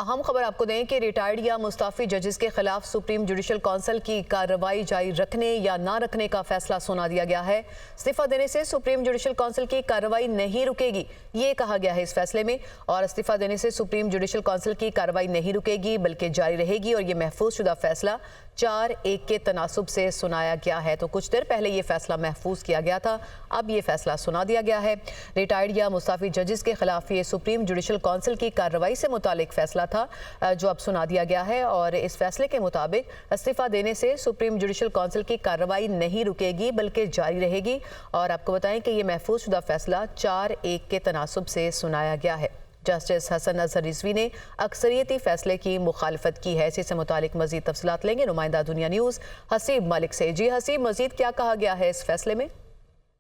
अहम खबर आपको दें कि रिटायर्ड या मुस्ताफी जजेस के खिलाफ सुप्रीम जुडिशल काउंसिल की कार्रवाई जारी रखने या ना रखने का फैसला सुना दिया गया है। इस्तीफा देने से सुप्रीम जुडिशल काउंसिल की कार्रवाई नहीं रुकेगी, ये कहा गया है इस फैसले में। और इस्तीफा देने से सुप्रीम जुडिशल काउंसिल की कार्रवाई नहीं रुकेगी बल्कि जारी रहेगी। और ये महफूज शुदा फैसला 4-1 के तनासुब से सुनाया गया है। तो कुछ देर पहले ये फैसला महफूज किया गया था, अब ये फैसला सुना दिया गया है। रिटायर्ड या मुस्ताफी जजेस के खिलाफ ये सुप्रीम जुडिशल काउंसिल की कार्रवाई से मुतालिक फैसला था जो अब सुना दिया गया है। और इस फैसले के मुताबिक इस्तीफा देने से सुप्रीम जुडिशल काउंसिल की कार्रवाई नहीं रुकेगी बल्कि जारी रहेगी। और आपको बताएं कि ये महफूज शुदा फैसला 4-1 के तनासुब से सुनाया गया है। जस्टिस हसन अजहर रिजवी ने अक्सरियती फैसले की मुखालफत की है। इसी से मुतालिक मजीद तफसीलात लेंगे नुमाइंदा दुनिया न्यूज़ हसीब मलिक से। जी हसीब, मजीद क्या कहा गया है इस फैसले में?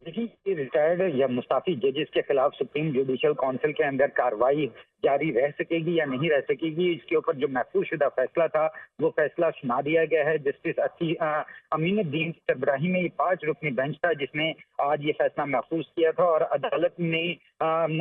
देखिए, रिटायर्ड या मुस्ताफी जजेस के खिलाफ सुप्रीम जुडिशल काउंसिल के अंदर कार्रवाई जारी रह सकेगी या नहीं रह सकेगी, इसके ऊपर जो महफूज शुदा फैसला था वो फैसला सुना दिया गया है। जस्टिस अमीनुद्दीन इब्राही में ये 5 रुकनी बेंच था जिसने आज ये फैसला महफूज किया था। और अदालत ने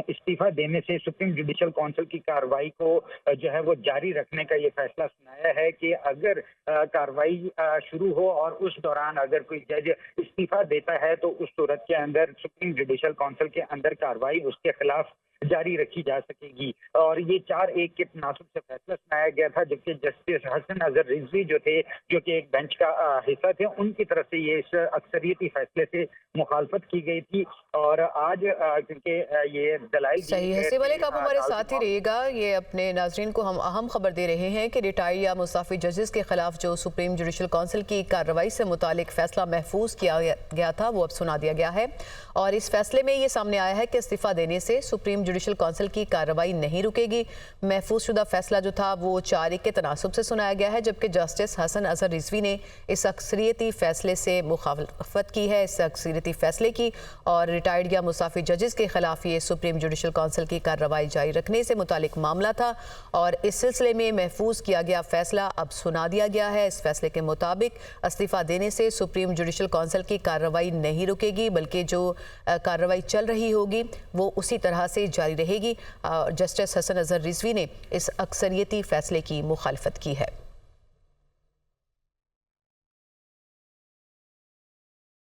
इस्तीफा देने से सुप्रीम जुडिशल काउंसिल की कार्रवाई को जो है वो जारी रखने का ये फैसला सुनाया है कि अगर कार्रवाई शुरू हो और उस दौरान अगर कोई जज इस्तीफा देता है तो उस सूरत के अंदर सुप्रीम जुडिशल काउंसिल के अंदर कार्रवाई उसके खिलाफ जारी रखी जा सकेगी। और ये 4-1 के तनासुब से फैसला सुनाया गया था, जबकि जस्टिस हसन अजहर रिजवी जो थे, जो कि एक बेंच का हिस्सा थे, उनकी तरफ से ये इस अक्सरियती फैसले से मुखालफत की गई थी। और आज क्योंकि ये दलाइल सही है हसीब मलिक, आप हमारे साथ ही रहिएगा। ये अपने नाजरीन को हम अहम खबर दे रहे हैं कि रिटायर्ड या मुस्ताफी जजेस के खिलाफ जो सुप्रीम जुडिशल काउंसिल की कार्रवाई से मुतालिक फैसला महफूज किया गया था वो अब सुना दिया गया है। और इस फैसले में ये सामने आया है कि इस्तीफा देने से सुप्रीम जुडिशल काउंसिल की कार्रवाई नहीं रुकेगी। महफूज शुदा फैसला जो था वो 4-1 के तनासुब से सुनाया गया है, जबकि जस्टिस हसन अजहर रिजवी ने इस अक्सरियती फैसले से मुखालफत की है, इस अक्सरियती फैसले की। और रिटायर्ड या मुस्ताफी जजेस के खिलाफ ये सुप्रीम जुडिशल काउंसिल की कार्रवाई जारी रखने से मुतालिक मामला था। और इस सिलसिले में महफूज किया गया फैसला अब सुना दिया गया है। इस फैसले के मुताबिक इस्तीफा देने से सुप्रीम जुडिशल काउंसिल की कार्रवाई नहीं रुकेगी बल्कि जो कार्रवाई चल रही होगी वो उसी तरह से जारी रहेगी। जस्टिस हसन अजहर रिजवी ने इस अक्सरियती फैसले की मुखालफत की है।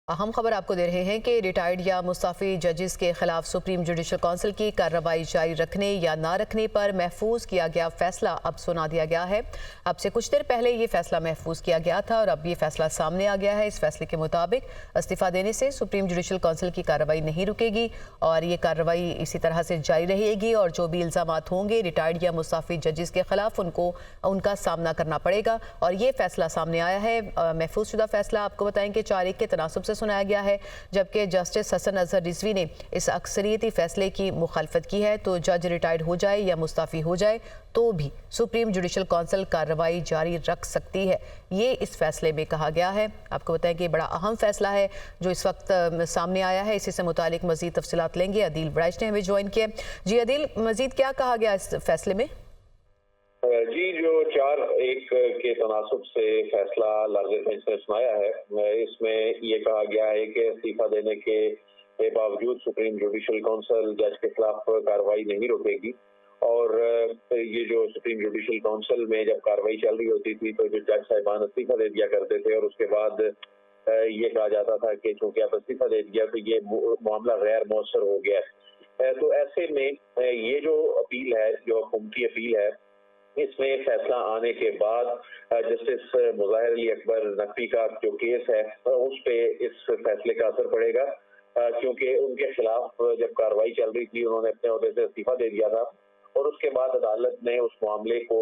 अहम खबर आपको दे रहे हैं कि रिटायर्ड या मुस्ताफी जजेस के खिलाफ सुप्रीम जुडिशल काउंसिल की कार्रवाई जारी रखने या ना रखने पर महफूज किया गया फैसला अब सुना दिया गया है। अब से कुछ देर पहले ये फैसला महफूज किया गया था और अब ये फैसला सामने आ गया है। इस फैसले के मुताबिक इस्तीफा देने से सुप्रीम जुडिशल काउंसिल की कार्रवाई नहीं रुकेगी और ये कार्रवाई इसी तरह से जारी रहेगी। और जो भी इल्ज़ामात होंगे रिटायर्ड या मुस्ताफी जजेस के खिलाफ उनका सामना करना पड़ेगा। और ये फैसला सामने आया है, महफूज शुदा फैसला आपको बताएं कि 4-1 के तनासुब से सुनाया गया है, जबकि जस्टिस हसन अजहर रिजवी ने इस अक्सरियती फैसले की मुखालफत की है। तो जज रिटायर्ड हो जाए या मुस्ताफी हो जाए तो भी सुप्रीम जुडिशल काउंसिल कार्रवाई जारी रख सकती है, ये इस फैसले में कहा गया है। आपको बताएं कि बड़ा अहम फैसला है जो इस वक्त सामने आया है। इसी से मुतालिक मजीद तफसीलात लेंगे। अदील ब्राइश ने हमें ज्वाइन किया। जी अदील, मजीद क्या कहा गया इस फैसले में? जी, जो 4-1 के तनासुब से फैसला लार्जर बेंच ने सुनाया है, इसमें ये कहा गया है कि इस्तीफा देने के बावजूद सुप्रीम जुडिशल काउंसिल जज के खिलाफ कार्रवाई नहीं रोकेगी। और ये जो सुप्रीम जुडिशल काउंसिल में जब कार्रवाई चल रही होती थी तो जो जज साहिबान इस्तीफा दे दिया करते थे और उसके बाद ये कहा जाता था कि चूंकि आप इस्तीफा दे दिया तो ये मामला गैर मौसर हो गया है। तो ऐसे में ये जो अपील है, जो हुकूमती अपील है, इसमें फैसला आने के बाद जस्टिस मुज़ाहिर अली अकबर नकवी का जो केस है उस पे इस फैसले का असर पड़ेगा, क्योंकि उनके खिलाफ जब कार्रवाई चल रही थी उन्होंने अपने ओहदे से इस्तीफा दे दिया था और उसके बाद अदालत ने उस मामले को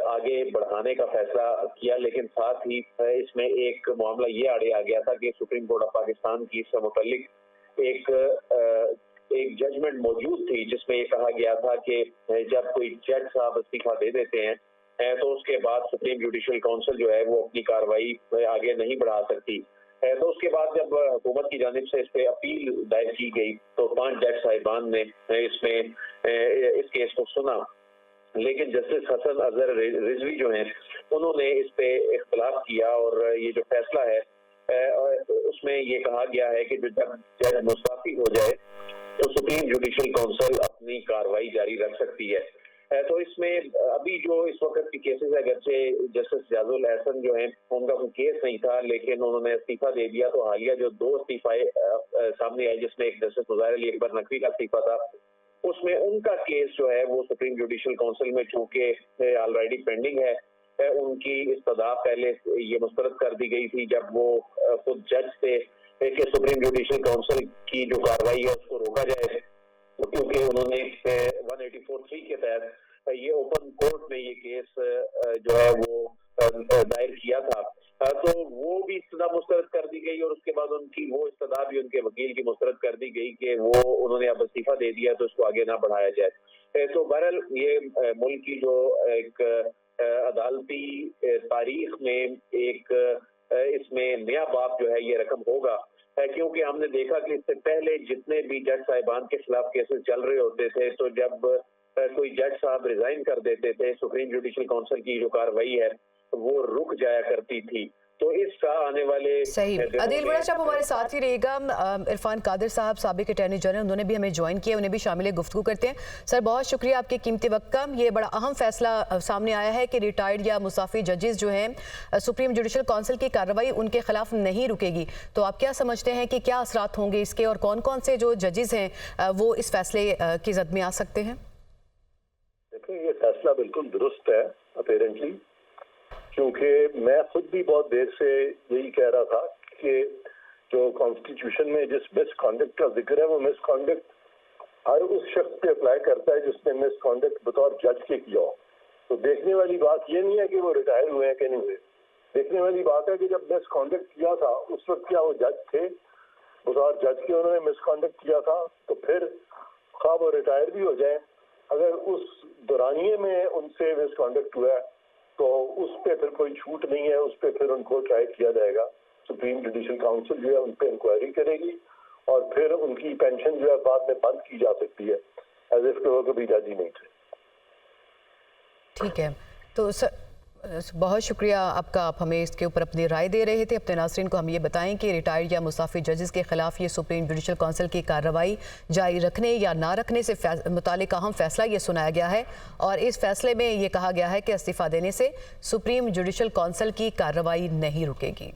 आगे बढ़ाने का फैसला किया। लेकिन साथ ही इसमें एक मामला ये आड़े आ गया था कि सुप्रीम कोर्ट ऑफ पाकिस्तान की इससे मुतल्लिक एक जजमेंट मौजूद थी जिसमें ये कहा गया था कि जब कोई जज साहब इस्तीफा दे देते हैं तो उसके बाद सुप्रीम जुडिशल काउंसिल जो है वो अपनी कार्रवाई आगे नहीं बढ़ा सकती। तो उसके बाद जब हुकूमत की जानिब से इस पे अपील दायर की गई तो 5 जज साहिबान ने इसमें इस केस को सुना, लेकिन जस्टिस हसन अजहर रिजवी जो हैं उन्होंने इस पे इख्तिलाफ किया और ये जो फैसला है उसमें ये कहा गया है कि जब जज मुस्ताफी हो जाए तो सुप्रीम जुडिशल काउंसिल अपनी कार्रवाई जारी रख सकती है। तो इसमें अभी जो इस वक्त की केसेस है, अगरचे जस्टिस जाजुल एहसन जो है उनका कोई केस नहीं था लेकिन उन्होंने इस्तीफा दे दिया, तो हालिया जो 2 इस्तीफे सामने आए जिसमें एक जस्टिस मुज़ाहिर अली अकबर नकवी का इस्तीफा था, उसमें उनका केस जो है वो सुप्रीम जुडिशल काउंसिल में चूंकि ऑलरेडी पेंडिंग है, उनकी इस्तदा पहले ये मुस्तरद कर दी गई थी जब वो खुद जज थे कि सुप्रीम जुडिशल काउंसिल की जो कार्रवाई है उसको रोका जाए, क्योंकि उन्होंने 184(3) के तहत ये ओपन कोर्ट में ये केस जो है वो दायर किया था, तो वो भी इस्तदा मुस्तरद कर दी गई और उसके बाद उनकी वो इस्तदा भी उनके वकील की मुस्तरद कर दी गई कि वो उन्होंने अब इस्तीफा दे दिया तो उसको आगे ना बढ़ाया जाए। तो बहरहाल ये मुल्क की जो एक अदालती तारीख में एक इसमें नया बाब जो है ये रकम होगा, क्योंकि हमने देखा कि इससे पहले जितने भी जज साहिबान के खिलाफ केसेस चल रहे होते थे तो जब कोई जज साहब रिजाइन कर देते थे सुप्रीम जुडिशल काउंसिल की जो कार्रवाई है वो रुक जाया करती थी। तो इसका आने वाले सही अदील बड़ा साहब हमारे साथ ही रहेगा। इरफान कादिर साहब साबिक अटॉर्नी जनरल, उन्होंने भी हमें ज्वाइन किया, उन्हें भी शामिल गुफ्तगू करते हैं। सर बहुत शुक्रिया आपके कीमती वक्त का। ये बड़ा अहम फैसला सामने आया है कि रिटायर्ड या मुसाफी जजेस जो हैं सुप्रीम जुडिशल काउंसिल की कार्रवाई उनके खिलाफ नहीं रुकेगी, तो आप क्या समझते हैं कि क्या असरात होंगे इसके और कौन कौन से जो जजेस हैं वो इस फैसले की जद में आ सकते हैं? देखिए ये फैसला बिल्कुल दुरुस्त है अपेरेंटली, क्योंकि मैं खुद भी बहुत देर से यही कह रहा था कि जो कॉन्स्टिट्यूशन में जिस मिसकॉन्डक्ट का जिक्र है वो मिसकॉन्डक्ट हर उस शख्स पे अप्लाई करता है जिसने मिसकॉन्डक्ट बतौर जज के किया हो। तो देखने वाली बात ये नहीं है कि वो रिटायर हुए हैं कि नहीं हुए, देखने वाली बात है कि जब मिसकॉन्डक्ट किया था उस वक्त क्या वो जज थे, बतौर जज के उन्होंने मिसकॉन्डक्ट किया था, तो फिर खा वो रिटायर भी हो जाए, अगर उस दौरानिए में उनसे मिसकॉन्डक्ट हुआ है तो उस पर फिर कोई छूट नहीं है, उस पर फिर उनको ट्राई किया जाएगा। सुप्रीम जुडिशल काउंसिल जो है उन पर इंक्वायरी करेगी और फिर उनकी पेंशन जो है बाद में बंद की जा सकती है एज इफ वो कभी जज ही नहीं थे। ठीक है, तो सर बहुत शुक्रिया आपका, आप हमें इसके ऊपर अपनी राय दे रहे थे। अपने नाज़रीन को हम ये बताएं कि रिटायर्ड या मुसाफी जजेस के खिलाफ ये सुप्रीम जुडिशल काउंसिल की कार्रवाई जारी रखने या ना रखने से मुतालिक अहम फैसला ये सुनाया गया है और इस फैसले में ये कहा गया है कि इस्तीफ़ा देने से सुप्रीम जुडिशल काउंसिल की कार्रवाई नहीं रुकेगी।